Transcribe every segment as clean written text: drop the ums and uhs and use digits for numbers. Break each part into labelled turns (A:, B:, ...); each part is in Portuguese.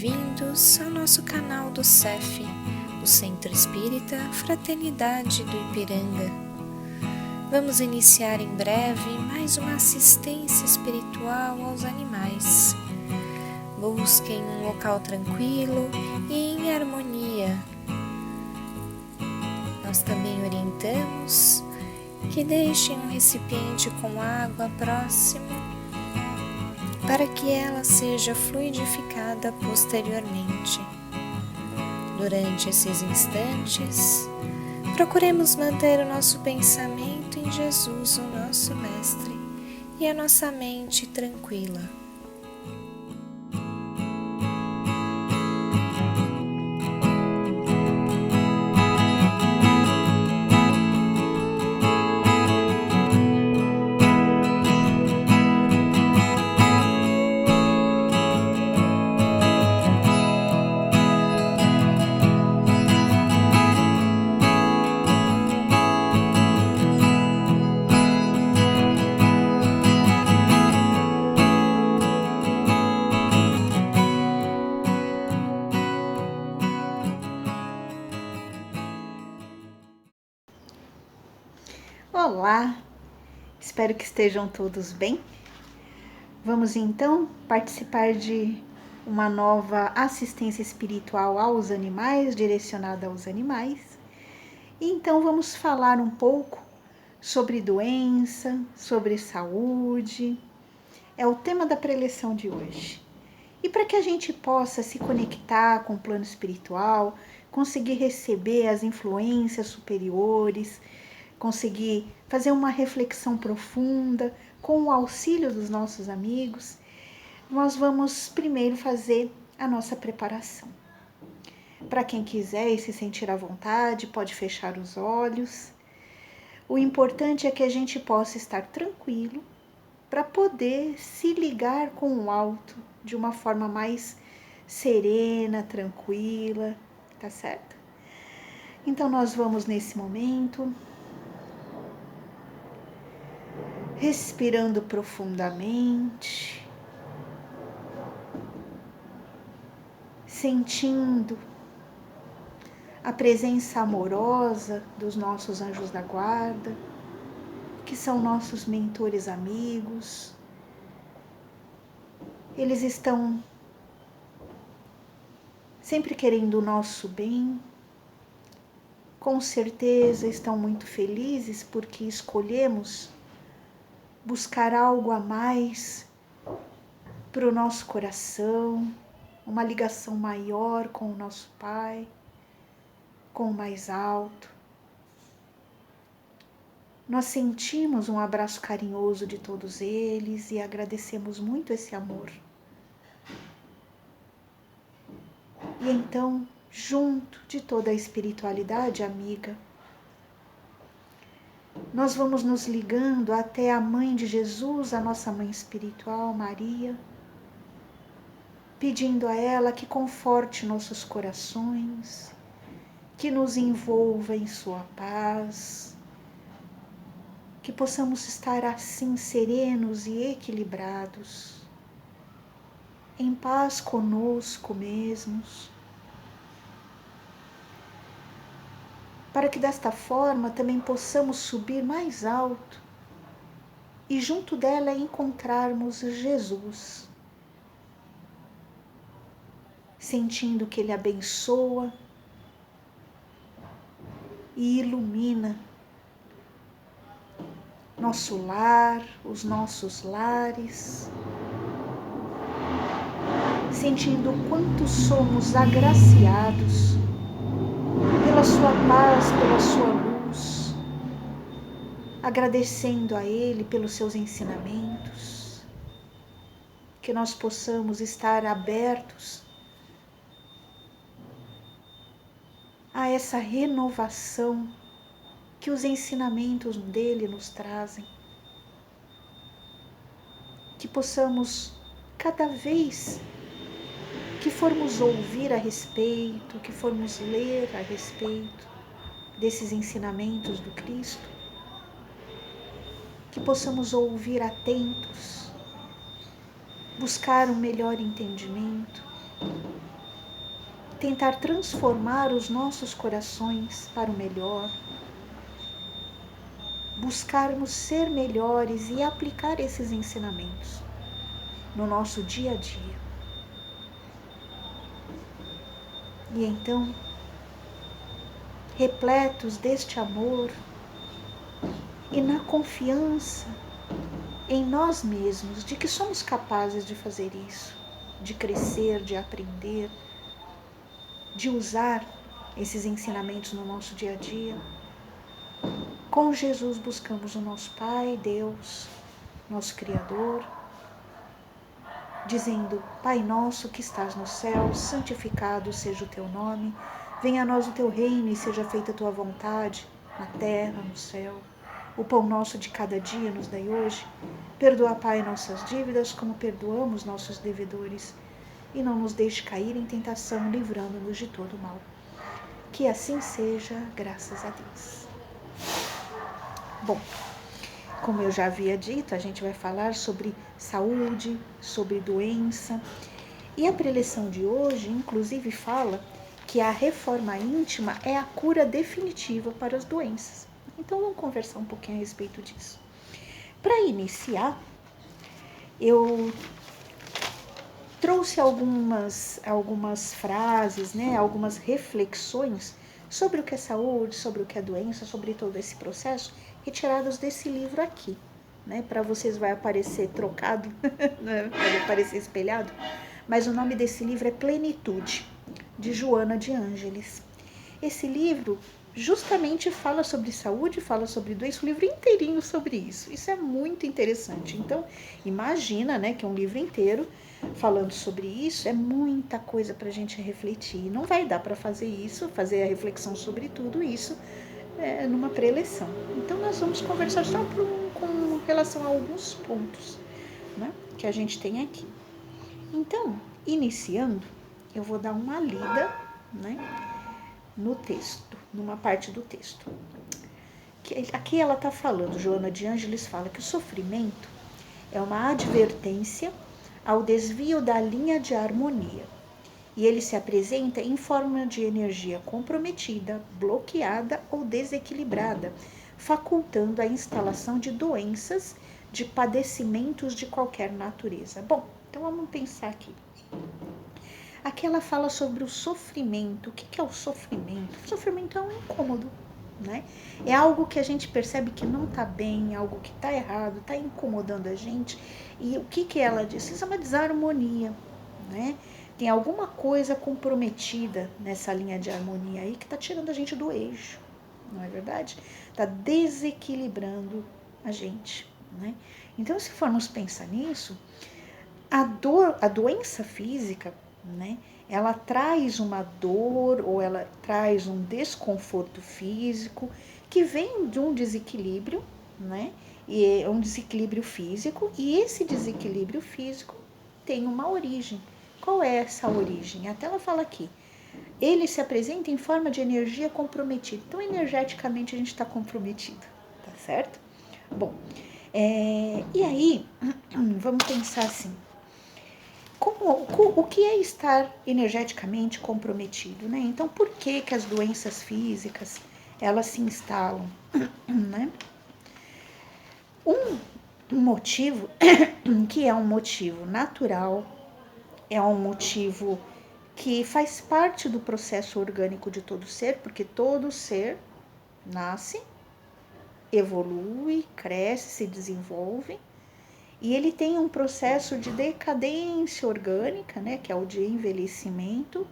A: bem-vindos ao nosso canal do CEF, o Centro Espírita Fraternidade do Ipiranga. Vamos iniciar em breve mais uma assistência espiritual aos animais. Busquem um local tranquilo e em harmonia. Nós também orientamos que deixem um recipiente com água próximo para que ela seja fluidificada posteriormente. Durante esses instantes, procuremos manter o nosso pensamento em Jesus, o nosso Mestre, e a nossa mente tranquila.
B: Olá, espero que estejam todos bem. Vamos então participar de uma nova assistência espiritual aos animais, direcionada aos animais. E então vamos falar um pouco sobre doença, sobre saúde. É o tema da preleção de hoje. E para que a gente possa se conectar com o plano espiritual, conseguir receber as influências superiores, conseguir fazer uma reflexão profunda com o auxílio dos nossos amigos, nós vamos primeiro fazer a nossa preparação. Para quem quiser e se sentir à vontade, pode fechar os olhos. O importante é que a gente possa estar tranquilo para poder se ligar com o alto de uma forma mais serena, tranquila, tá certo? Então nós vamos nesse momento respirando profundamente, sentindo a presença amorosa dos nossos anjos da guarda, que são nossos mentores amigos. Eles estão sempre querendo o nosso bem, com certeza estão muito felizes porque escolhemos buscar algo a mais para o nosso coração, uma ligação maior com o nosso Pai, com o mais alto. Nós sentimos um abraço carinhoso de todos eles e agradecemos muito esse amor. E então, junto de toda a espiritualidade amiga, nós vamos nos ligando até a Mãe de Jesus, a nossa Mãe espiritual, Maria, pedindo a ela que conforte nossos corações, que nos envolva em sua paz, que possamos estar assim serenos e equilibrados, em paz conosco mesmos, para que desta forma também possamos subir mais alto e junto dela encontrarmos Jesus, sentindo que Ele abençoa e ilumina nosso lar, os nossos lares, sentindo o quanto somos agraciados pela sua paz, pela sua luz, agradecendo a Ele pelos seus ensinamentos, que nós possamos estar abertos a essa renovação que os ensinamentos dele nos trazem, que possamos, cada vez que formos ouvir a respeito, que formos ler a respeito desses ensinamentos do Cristo, que possamos ouvir atentos, buscar um melhor entendimento, tentar transformar os nossos corações para o melhor, buscarmos ser melhores e aplicar esses ensinamentos no nosso dia a dia. E então, repletos deste amor e na confiança em nós mesmos de que somos capazes de fazer isso, de crescer, de aprender, de usar esses ensinamentos no nosso dia a dia. Com Jesus buscamos o nosso Pai, Deus, nosso Criador, dizendo: Pai nosso que estás no céu, santificado seja o teu nome, venha a nós o teu reino e seja feita a tua vontade, na terra, no céu. O pão nosso de cada dia nos dai hoje. Perdoa, Pai, nossas dívidas, como perdoamos nossos devedores. E não nos deixe cair em tentação, livrando-nos de todo mal. Que assim seja, graças a Deus. Bom, como eu já havia dito, a gente vai falar sobre saúde, sobre doença. E a preleção de hoje, inclusive, fala que a reforma íntima é a cura definitiva para as doenças. Então, vamos conversar um pouquinho a respeito disso. Para iniciar, eu trouxe algumas frases, né, algumas reflexões sobre o que é saúde, sobre o que é doença, sobre todo esse processo, retiradas desse livro aqui. Né, para vocês vai aparecer trocado, né, vai aparecer espelhado, mas o nome desse livro é Plenitude, de Joana de Ângeles. Esse livro justamente fala sobre saúde, fala sobre doença, o livro inteirinho sobre isso. Isso é muito interessante. Então, imagina, né, que um livro inteiro falando sobre isso é muita coisa para a gente refletir. Não vai dar para fazer isso, fazer a reflexão sobre tudo isso numa preleção. Então, nós vamos conversar só com relação a alguns pontos, né, que a gente tem aqui. Então, iniciando, eu vou dar uma lida, né, no texto, numa parte do texto. Aqui ela está falando, Joana de Ângeles fala que o sofrimento é uma advertência ao desvio da linha de harmonia. E ele se apresenta em forma de energia comprometida, bloqueada ou desequilibrada, facultando a instalação de doenças, de padecimentos de qualquer natureza. Bom, então vamos pensar aqui. Aqui ela fala sobre o sofrimento. O que é o sofrimento? O sofrimento é um incômodo, né? É algo que a gente percebe que não está bem, algo que está errado, está incomodando a gente. E o que ela diz? Isso é uma desarmonia, né? Tem alguma coisa comprometida nessa linha de harmonia aí que está tirando a gente do eixo, não é verdade? Está desequilibrando a gente, né? Então, se formos pensar nisso, a doença física, né, ela traz uma dor ou ela traz um desconforto físico que vem de um desequilíbrio, né, e é um desequilíbrio físico, e esse desequilíbrio físico tem uma origem. Qual é essa origem? Até ela fala aqui, ele se apresenta em forma de energia comprometida. Então, energeticamente a gente está comprometido, tá certo? Bom, e aí, vamos pensar assim, o que é estar energeticamente comprometido, né? Então, por que as doenças físicas, elas se instalam, né? Um motivo que é um motivo natural, é um motivo que faz parte do processo orgânico de todo ser, porque todo ser nasce, evolui, cresce, se desenvolve, e ele tem um processo de decadência orgânica, né, que é o de envelhecimento,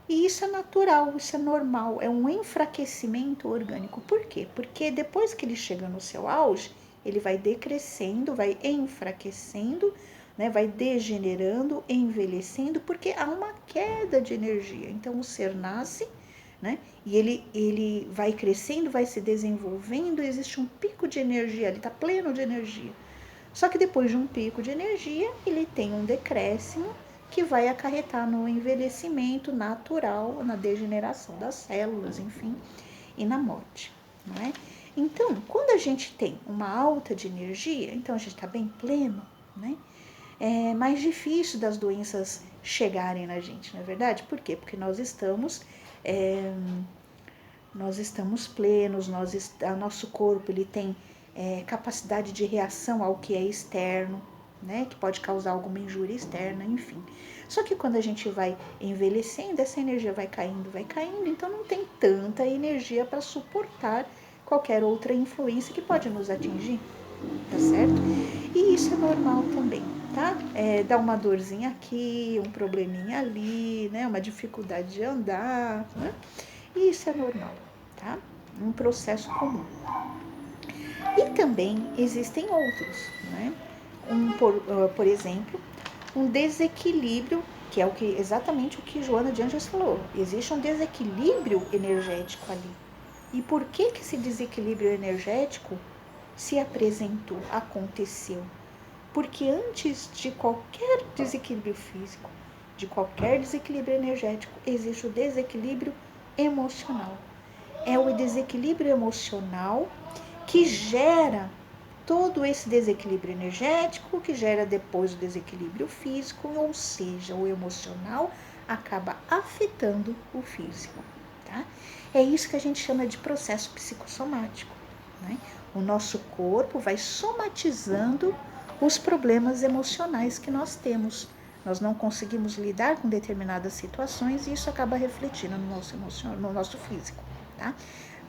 B: e isso é natural, isso é normal, é um enfraquecimento orgânico. Por quê? Porque depois que ele chega no seu auge, ele vai decrescendo, vai enfraquecendo, né, vai degenerando, envelhecendo, porque há uma queda de energia. Então o ser nasce, né, e ele vai crescendo, vai se desenvolvendo, existe um pico de energia, ele está pleno de energia. Só que depois de um pico de energia, ele tem um decréscimo que vai acarretar no envelhecimento natural, na degeneração das células, enfim, e na morte, não é? Então, quando a gente tem uma alta de energia, então a gente está bem pleno, né? É mais difícil das doenças chegarem na gente, não é verdade? Por quê? Porque nós estamos plenos, nosso corpo ele tem capacidade de reação ao que é externo, né? Que pode causar alguma injúria externa, enfim. Só que quando a gente vai envelhecendo, essa energia vai caindo, então não tem tanta energia para suportar qualquer outra influência que pode nos atingir, tá certo? E isso é normal também, tá? Dá uma dorzinha aqui, um probleminha ali, né? Uma dificuldade de andar, né? E isso é normal, tá? Um processo comum. E também existem outros, né? Por exemplo, um desequilíbrio, que é exatamente o que Joana de Anjos falou. Existe um desequilíbrio energético ali. E por que esse desequilíbrio energético se apresentou, aconteceu? Porque antes de qualquer desequilíbrio físico, de qualquer desequilíbrio energético, existe o desequilíbrio emocional. É o desequilíbrio emocional que gera todo esse desequilíbrio energético, que gera depois o desequilíbrio físico, ou seja, o emocional acaba afetando o físico, tá? É isso que a gente chama de processo psicossomático, né? O nosso corpo vai somatizando os problemas emocionais que nós temos. Nós não conseguimos lidar com determinadas situações e isso acaba refletindo no nosso físico, tá?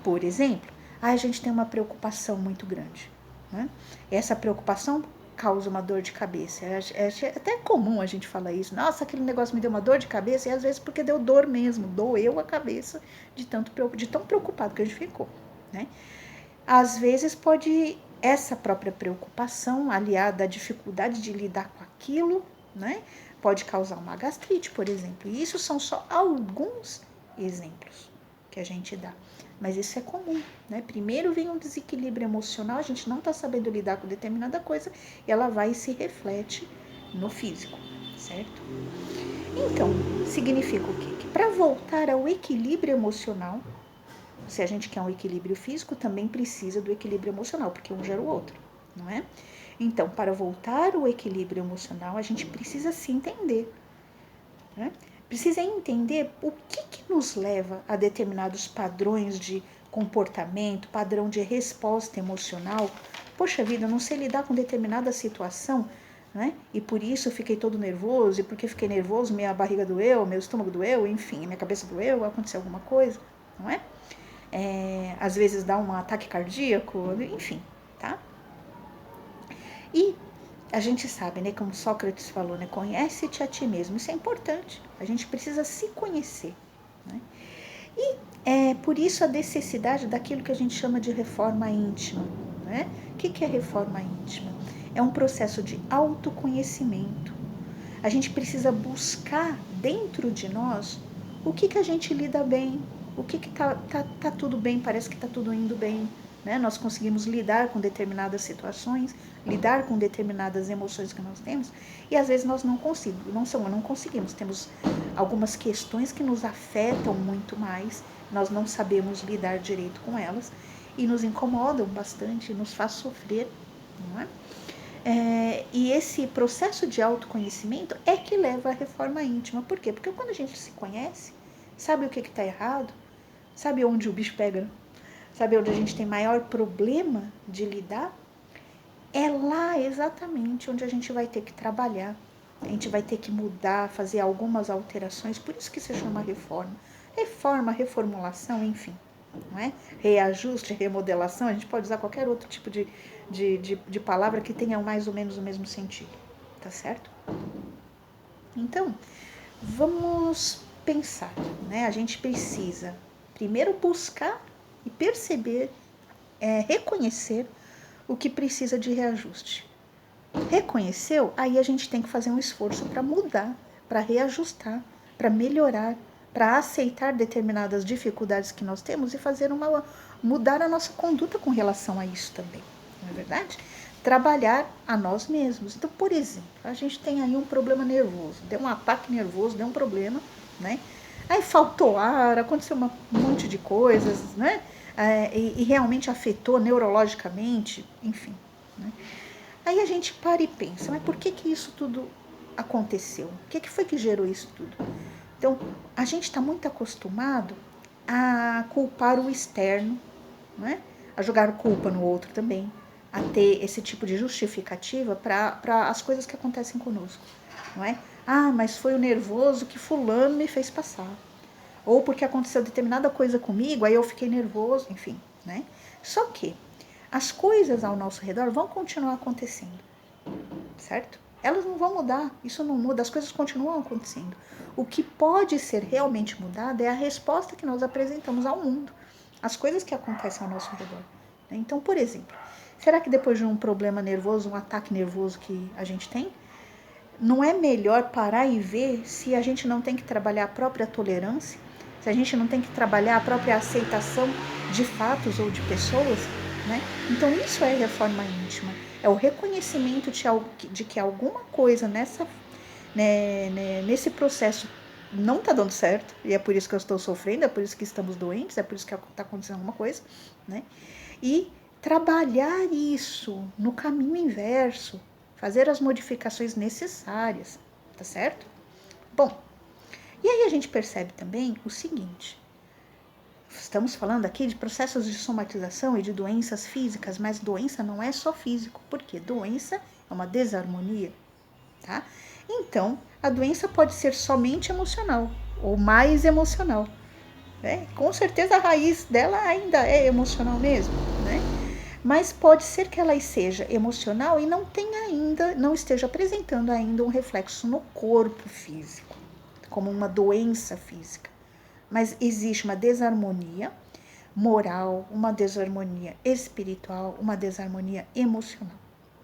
B: Por exemplo, a gente tem uma preocupação muito grande, né? Essa preocupação causa uma dor de cabeça. É até comum a gente falar isso. Nossa, aquele negócio me deu uma dor de cabeça, e às vezes porque deu dor mesmo, doeu a cabeça de tão preocupado que a gente ficou, né? Às vezes essa própria preocupação, aliada à dificuldade de lidar com aquilo, né? Pode causar uma gastrite, por exemplo. E isso são só alguns exemplos que a gente dá. Mas isso é comum, né? Primeiro vem um desequilíbrio emocional, a gente não está sabendo lidar com determinada coisa, e ela vai e se reflete no físico, certo? Então, significa o quê? Que para voltar ao equilíbrio emocional, se a gente quer um equilíbrio físico, também precisa do equilíbrio emocional, porque um gera o outro, não é? Então, para voltar ao equilíbrio emocional, a gente precisa se entender, né? Precisa entender o que nos leva a determinados padrões de comportamento, padrão de resposta emocional. Poxa vida, eu não sei lidar com determinada situação, né? E por isso eu fiquei todo nervoso, e porque fiquei nervoso, minha barriga doeu, meu estômago doeu, enfim, minha cabeça doeu, aconteceu alguma coisa, não é? Às vezes dá um ataque cardíaco, enfim, tá? E a gente sabe, né, como Sócrates falou, né, conhece-te a ti mesmo, isso é importante, a gente precisa se conhecer, né? E por isso a necessidade daquilo que a gente chama de reforma íntima, né? O que é reforma íntima? É um processo de autoconhecimento. A gente precisa buscar dentro de nós o que a gente lida bem, o que tá tudo bem, parece que tá tudo indo bem, né? Nós conseguimos lidar com determinadas situações, lidar com determinadas emoções que nós temos, e às vezes nós não conseguimos, temos algumas questões que nos afetam muito mais, nós não sabemos lidar direito com elas, e nos incomodam bastante, nos faz sofrer, não é? E esse processo de autoconhecimento é que leva à reforma íntima. Por quê? Porque quando a gente se conhece, sabe o que está errado, sabe onde o bicho pega, sabe onde a gente tem maior problema de lidar, é lá exatamente onde a gente vai ter que trabalhar. A gente vai ter que mudar, fazer algumas alterações, por isso que se chama reforma. Reforma, reformulação, enfim, não é? Reajuste, remodelação, a gente pode usar qualquer outro tipo de palavra que tenha mais ou menos o mesmo sentido, tá certo? Então, vamos pensar, né? A gente precisa primeiro buscar e perceber, reconhecer o que precisa de reajuste. Reconheceu? Aí a gente tem que fazer um esforço para mudar, para reajustar, para melhorar, para aceitar determinadas dificuldades que nós temos e mudar a nossa conduta com relação a isso também, não é verdade? Trabalhar a nós mesmos. Então, por exemplo, a gente tem aí um problema nervoso, deu um ataque nervoso, deu um problema, né? Aí faltou ar, aconteceu um monte de coisas, né? E realmente afetou neurologicamente, enfim, né? Aí a gente para e pensa, mas por que isso tudo aconteceu? O que foi que gerou isso tudo? Então, a gente está muito acostumado a culpar o externo, né? A jogar culpa no outro também, a ter esse tipo de justificativa para as coisas que acontecem conosco, não é? Ah, mas foi o nervoso que fulano me fez passar. Ou porque aconteceu determinada coisa comigo, aí eu fiquei nervoso, enfim, né? Só que as coisas ao nosso redor vão continuar acontecendo, certo? Elas não vão mudar, isso não muda, as coisas continuam acontecendo. O que pode ser realmente mudado é a resposta que nós apresentamos ao mundo, as coisas que acontecem ao nosso redor. Então, por exemplo, será que depois de um problema nervoso, um ataque nervoso que a gente tem, não é melhor parar e ver se a gente não tem que trabalhar a própria tolerância, se a gente não tem que trabalhar a própria aceitação de fatos ou de pessoas, né? Então isso é reforma íntima, é o reconhecimento de que alguma coisa nesse processo não está dando certo, e é por isso que eu estou sofrendo, é por isso que estamos doentes, é por isso que está acontecendo alguma coisa, né? E trabalhar isso no caminho inverso, fazer as modificações necessárias, tá certo? Bom, e aí a gente percebe também o seguinte, estamos falando aqui de processos de somatização e de doenças físicas, mas doença não é só físico, porque doença é uma desarmonia, tá? Então, a doença pode ser somente emocional, ou mais emocional, né? Com certeza a raiz dela ainda é emocional mesmo, né? Mas pode ser que ela seja emocional e não esteja apresentando ainda um reflexo no corpo físico, como uma doença física. Mas existe uma desarmonia moral, uma desarmonia espiritual, uma desarmonia emocional,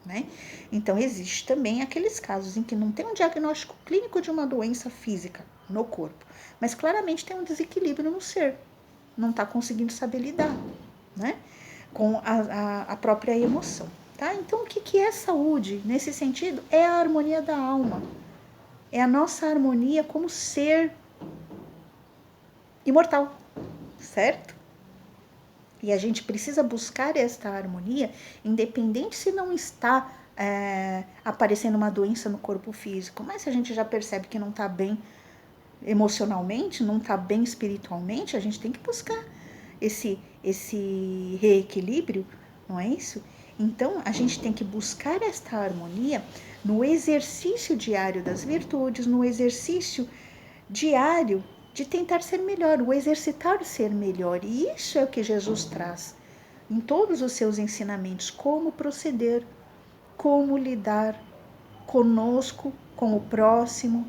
B: né? Então, existe também aqueles casos em que não tem um diagnóstico clínico de uma doença física no corpo, mas claramente tem um desequilíbrio no ser, não está conseguindo saber lidar, né? Com a própria emoção, tá? Então, o que é saúde? Nesse sentido, é a harmonia da alma. É a nossa harmonia como ser imortal, certo? E a gente precisa buscar esta harmonia, independente se não está aparecendo uma doença no corpo físico, mas se a gente já percebe que não está bem emocionalmente, não está bem espiritualmente, a gente tem que buscar esse reequilíbrio, não é isso? Então, a gente tem que buscar esta harmonia no exercício diário das virtudes, no exercício diário de tentar ser melhor, o exercitar ser melhor. E isso é o que Jesus traz em todos os seus ensinamentos, como proceder, como lidar conosco, com o próximo,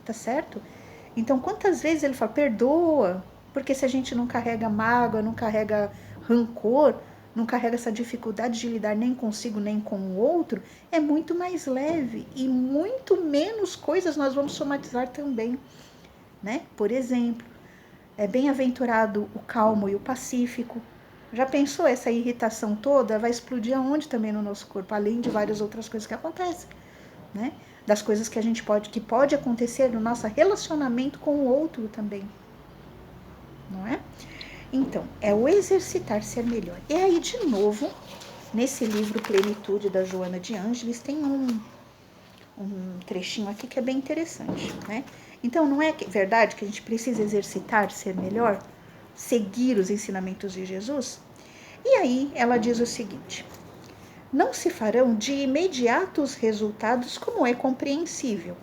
B: tá certo? Então, quantas vezes ele fala, perdoa, porque se a gente não carrega mágoa, não carrega rancor, não carrega essa dificuldade de lidar nem consigo, nem com o outro, é muito mais leve e muito menos coisas nós vamos somatizar também, né? Por exemplo, é bem-aventurado o calmo e o pacífico. Já pensou essa irritação toda vai explodir aonde também no nosso corpo, além de várias outras coisas que acontecem, né? Das coisas que a gente pode acontecer no nosso relacionamento com o outro também, não é? Então, é o exercitar ser melhor. E aí, de novo, nesse livro Plenitude, da Joana de Ângeles, tem um trechinho aqui que é bem interessante, né? Então, não é verdade que a gente precisa exercitar ser melhor? Seguir os ensinamentos de Jesus? E aí, ela diz o seguinte: não se farão de imediatos resultados, como é compreensível.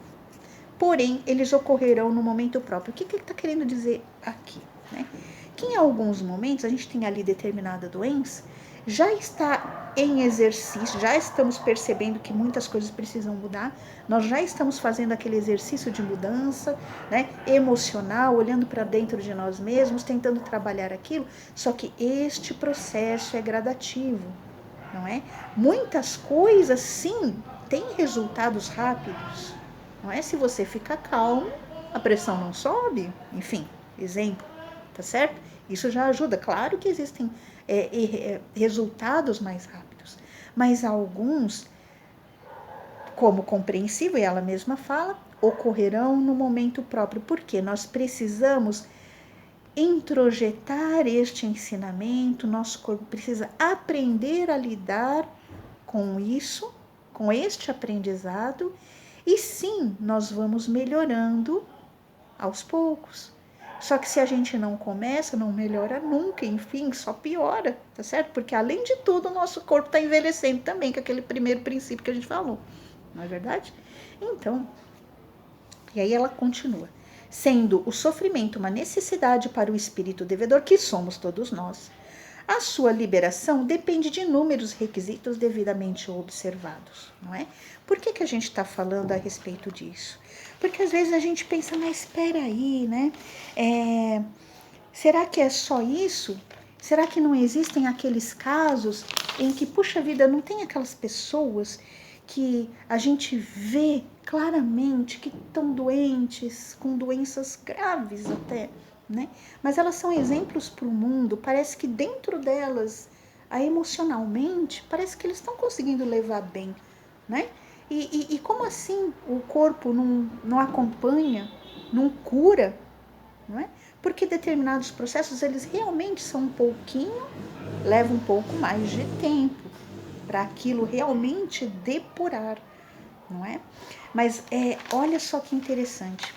B: Porém, eles ocorrerão no momento próprio. O que ele está querendo dizer aqui, né? Que em alguns momentos a gente tem ali determinada doença, já está em exercício, já estamos percebendo que muitas coisas precisam mudar, nós já estamos fazendo aquele exercício de mudança, né, emocional, olhando para dentro de nós mesmos, tentando trabalhar aquilo, só que este processo é gradativo, não é? Muitas coisas, sim, têm resultados rápidos, não é? Se você ficar calmo, a pressão não sobe, enfim, exemplo, tá certo? Isso já ajuda. Claro que existem resultados mais rápidos, mas alguns, como compreensível, e ela mesma fala, ocorrerão no momento próprio, porque nós precisamos introjetar este ensinamento, nosso corpo precisa aprender a lidar com isso, com este aprendizado, E sim, nós vamos melhorando aos poucos. Só que se a gente não começa, não melhora nunca, enfim, só piora, tá certo? Porque além de tudo, o nosso corpo está envelhecendo também, com aquele primeiro princípio que a gente falou, não é verdade? Então, e aí ela continua. Sendo o sofrimento uma necessidade para o espírito devedor, que somos todos nós, a sua liberação depende de inúmeros requisitos devidamente observados, não é? Por que a gente está falando a respeito disso? Porque às vezes a gente pensa, mas espera aí, né? Será que é só isso? Será que não existem aqueles casos em que, puxa vida, não tem aquelas pessoas que a gente vê claramente que estão doentes, com doenças graves até, né? Mas elas são exemplos para o mundo, parece que dentro delas, emocionalmente, parece que eles estão conseguindo levar bem, né? E como assim o corpo não acompanha, não cura, não é? Porque determinados processos, eles realmente são um pouquinho, levam um pouco mais de tempo para aquilo realmente depurar, não é? Mas olha só que interessante.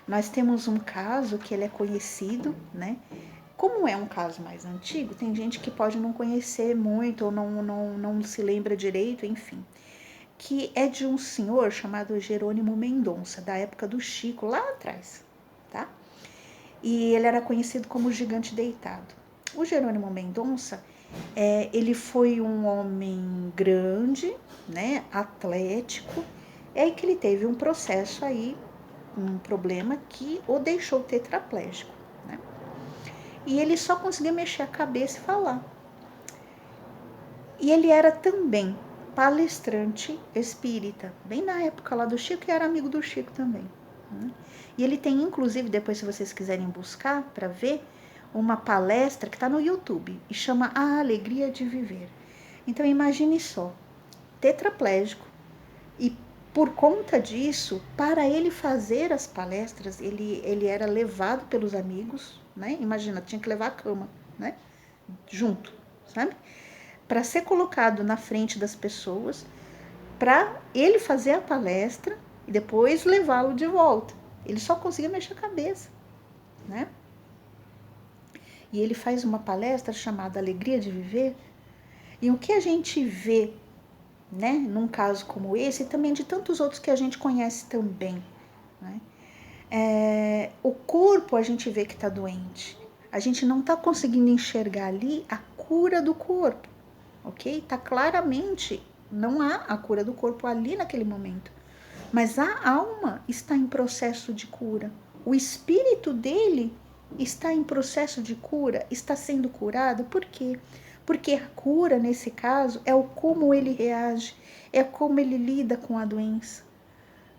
B: Nós temos um caso que ele é conhecido, né? Como é um caso mais antigo, tem gente que pode não conhecer muito ou não se lembra direito, enfim. Que é de um senhor chamado Jerônimo Mendonça, da época do Chico, lá atrás, tá? E ele era conhecido como o Gigante Deitado. O Jerônimo Mendonça, ele foi um homem grande, né, atlético, é que ele teve um processo aí, um problema que o deixou tetraplégico, né? E ele só conseguia mexer a cabeça e falar. E ele era também palestrante espírita, bem na época lá do Chico, e era amigo do Chico também, né? E ele tem, inclusive, depois se vocês quiserem buscar para ver, uma palestra que está no YouTube e chama A Alegria de Viver. Então imagine só, tetraplégico, e por conta disso, para ele fazer as palestras, ele era levado pelos amigos, né? Imagina, tinha que levar a cama, né? Junto, sabe? Para ser colocado na frente das pessoas, para ele fazer a palestra e depois levá-lo de volta. Ele só conseguia mexer a cabeça, né? E ele faz uma palestra chamada Alegria de Viver. E o que a gente vê, né, num caso como esse, e também de tantos outros que a gente conhece também, né? O corpo a gente vê que está doente. A gente não está conseguindo enxergar ali a cura do corpo, ok? Está claramente, não há a cura do corpo ali naquele momento. Mas a alma está em processo de cura. O espírito dele está em processo de cura, está sendo curado. Por quê? Porque a cura, nesse caso, é o como ele reage, é como ele lida com a doença,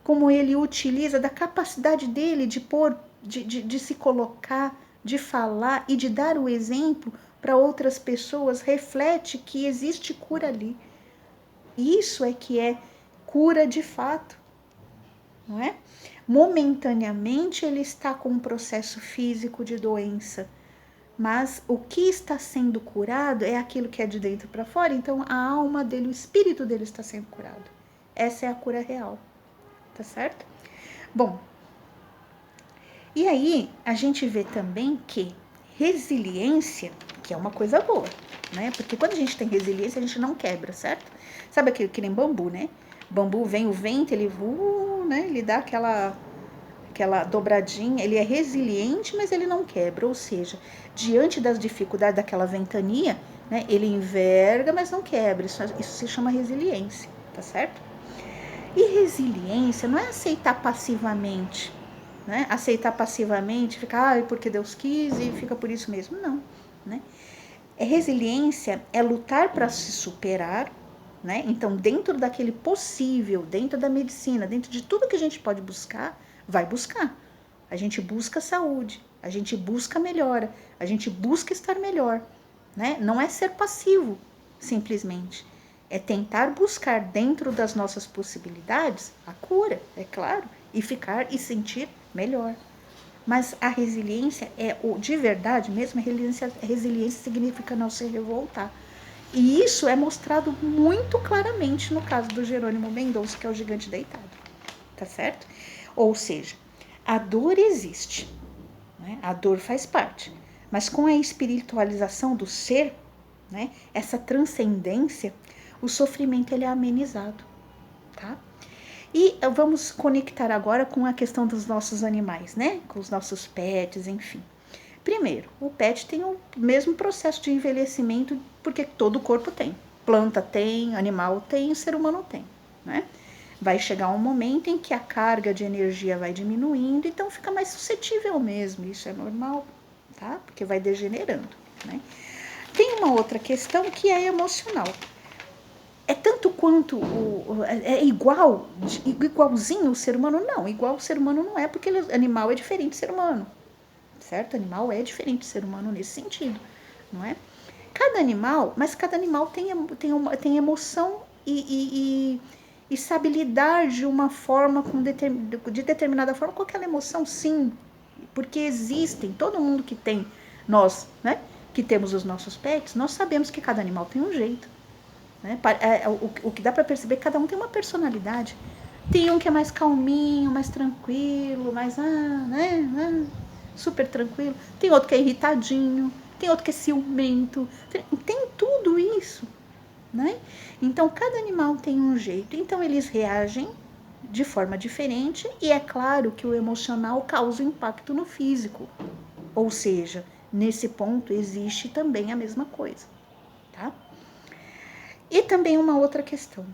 B: como ele utiliza da capacidade dele de se colocar, de falar e de dar o exemplo para outras pessoas, reflete que existe cura ali. Isso é que é cura de fato, não é? Momentaneamente ele está com um processo físico de doença, mas o que está sendo curado é aquilo que é de dentro para fora, então a alma dele, o espírito dele está sendo curado. Essa é a cura real, tá certo? Bom, e aí a gente vê também que resiliência, que é uma coisa boa, né? Porque quando a gente tem resiliência, a gente não quebra, certo? Sabe aquele que nem bambu, né? Bambu vem o vento, ele né? Ele dá aquela dobradinha, ele é resiliente, mas ele não quebra, ou seja, diante das dificuldades daquela ventania, né? Ele enverga, mas não quebra, isso se chama resiliência, tá certo? E resiliência não é aceitar passivamente, né? Aceitar passivamente, ficar, porque Deus quis e fica por isso mesmo, não, né? Resiliência é lutar para se superar, né? Então, dentro daquele possível, dentro da medicina, dentro de tudo que a gente pode buscar, vai buscar. A gente busca saúde, a gente busca melhora, a gente busca estar melhor, né? Não é ser passivo, simplesmente. É tentar buscar dentro das nossas possibilidades a cura, é claro, e ficar e sentir melhor. Mas a resiliência de verdade mesmo, a resiliência significa não se revoltar. E isso é mostrado muito claramente no caso do Jerônimo Mendonça, que é o Gigante Deitado, tá certo? Ou seja, a dor existe, né? A dor faz parte, mas com a espiritualização do ser, né? Essa transcendência, o sofrimento ele é amenizado, tá? E vamos conectar agora com a questão dos nossos animais, né? Com os nossos pets, enfim. Primeiro, o pet tem o mesmo processo de envelhecimento, porque todo corpo tem. Planta tem, animal tem, o ser humano tem, né? Vai chegar um momento em que a carga de energia vai diminuindo, então fica mais suscetível mesmo, isso é normal, tá? Porque vai degenerando, né? Tem uma outra questão que é emocional. É tanto quanto é igualzinho o ser humano? Não, igual o ser humano não é, porque animal é diferente do ser humano, certo? Animal é diferente do ser humano nesse sentido, não é? Cada animal tem emoção e sabe lidar de uma forma, de determinada forma, com aquela emoção, sim, porque existem, todo mundo que tem, nós, né, que temos os nossos pets, nós sabemos que cada animal tem um jeito, né? O que dá para perceber, cada um tem uma personalidade. Tem um que é mais calminho, mais tranquilo, mais super tranquilo. Tem outro que é irritadinho, tem outro que é ciumento. Tem tudo isso, né? Então cada animal tem um jeito. Então eles reagem de forma diferente e é claro que o emocional causa impacto no físico. Ou seja, nesse ponto existe também a mesma coisa, tá? E também uma outra questão,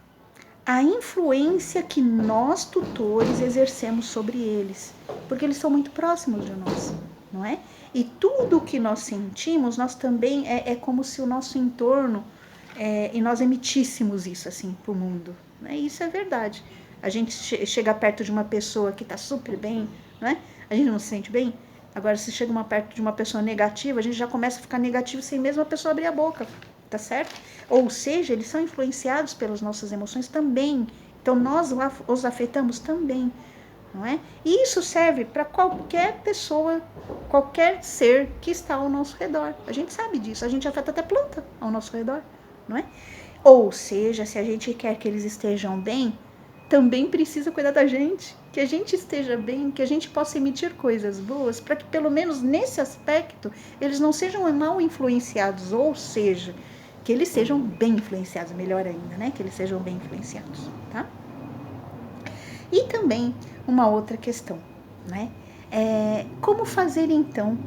B: a influência que nós tutores exercemos sobre eles, porque eles são muito próximos de nós, não é? E tudo que nós sentimos, nós também, é como se o nosso entorno, e nós emitíssemos isso assim para o mundo, né? Isso é verdade. A gente chega perto de uma pessoa que está super bem, né? A gente não se sente bem. Agora, se chega perto de uma pessoa negativa, a gente já começa a ficar negativo sem mesmo a pessoa abrir a boca, tá certo? Ou seja, eles são influenciados pelas nossas emoções também. Então, nós os afetamos também, não é? E isso serve para qualquer pessoa, qualquer ser que está ao nosso redor. A gente sabe disso, a gente afeta até planta ao nosso redor, não é? Ou seja, se a gente quer que eles estejam bem, também precisa cuidar da gente, que a gente esteja bem, que a gente possa emitir coisas boas, para que pelo menos nesse aspecto eles não sejam mal influenciados, ou seja, que eles sejam bem influenciados, melhor ainda, né? Que eles sejam bem influenciados, tá? E também uma outra questão, né? Como fazer então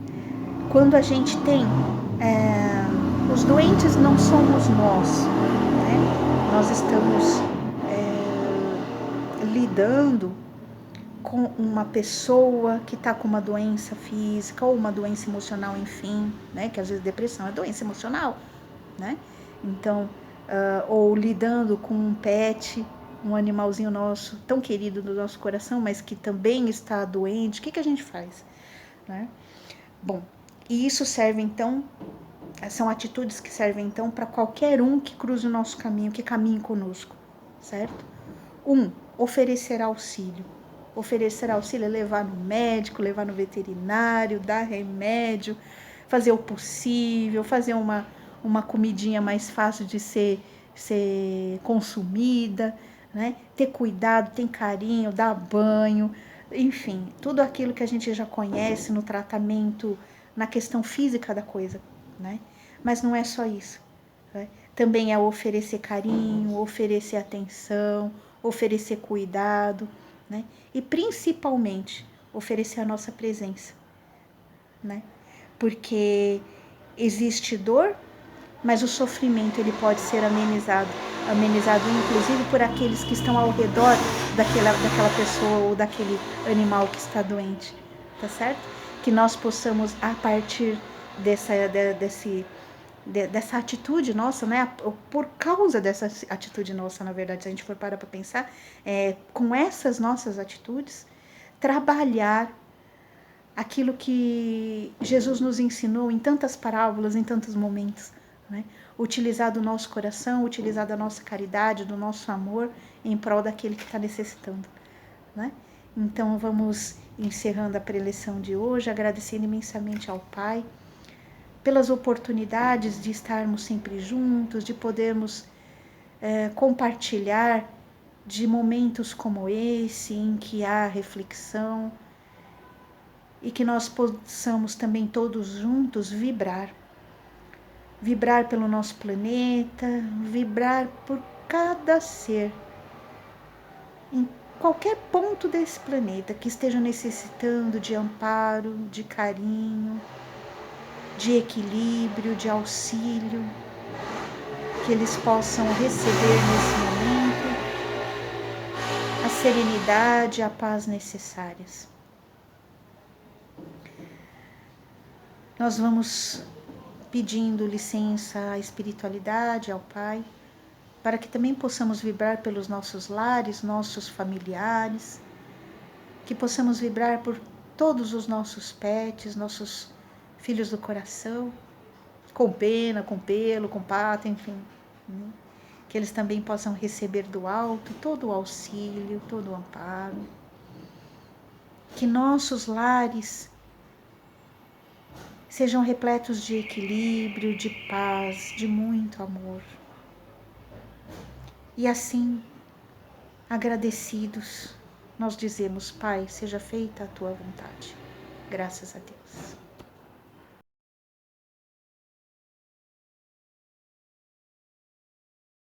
B: quando a gente tem os doentes não somos nós, né? Nós estamos lidando com uma pessoa que está com uma doença física ou uma doença emocional, enfim, né? Que às vezes depressão é doença emocional, né? Então, ou lidando com um pet, um animalzinho nosso, tão querido do nosso coração, mas que também está doente, o que a gente faz, né? Bom, e isso serve então, são atitudes que servem então para qualquer um que cruze o nosso caminho, que caminhe conosco, certo? Oferecer auxílio. Oferecer auxílio é levar no médico, levar no veterinário, dar remédio, fazer o possível, fazer uma comidinha mais fácil de ser consumida, né? Ter cuidado, ter carinho, dar banho, enfim, tudo aquilo que a gente já conhece no tratamento, na questão física da coisa, né? Mas não é só isso, né? Também é oferecer carinho, oferecer atenção, oferecer cuidado, né? E principalmente oferecer a nossa presença, né? Porque existe dor, mas o sofrimento ele pode ser amenizado inclusive por aqueles que estão ao redor daquela pessoa ou daquele animal que está doente, tá certo? Que nós possamos, a partir dessa atitude nossa, né? Por causa dessa atitude nossa, na verdade, se a gente for parar para pensar, com essas nossas atitudes, trabalhar aquilo que Jesus nos ensinou em tantas parábolas, em tantos momentos, né? Utilizar do nosso coração, utilizar da nossa caridade, do nosso amor em prol daquele que está necessitando, né? Então vamos encerrando a preleção de hoje, agradecendo imensamente ao Pai pelas oportunidades de estarmos sempre juntos, de podermos compartilhar de momentos como esse, em que há reflexão, e que nós possamos também todos juntos vibrar pelo nosso planeta, vibrar por cada ser em qualquer ponto desse planeta que esteja necessitando de amparo, de carinho, de equilíbrio, de auxílio, que eles possam receber nesse momento a serenidade, a paz necessárias. Nós vamos pedindo licença à espiritualidade, ao Pai, para que também possamos vibrar pelos nossos lares, nossos familiares, que possamos vibrar por todos os nossos pets, nossos filhos do coração, com pena, com pelo, com pata, enfim, né? Que eles também possam receber do alto todo o auxílio, todo o amparo. Que nossos lares sejam repletos de equilíbrio, de paz, de muito amor. E assim, agradecidos, nós dizemos: Pai, seja feita a tua vontade. Graças a Deus.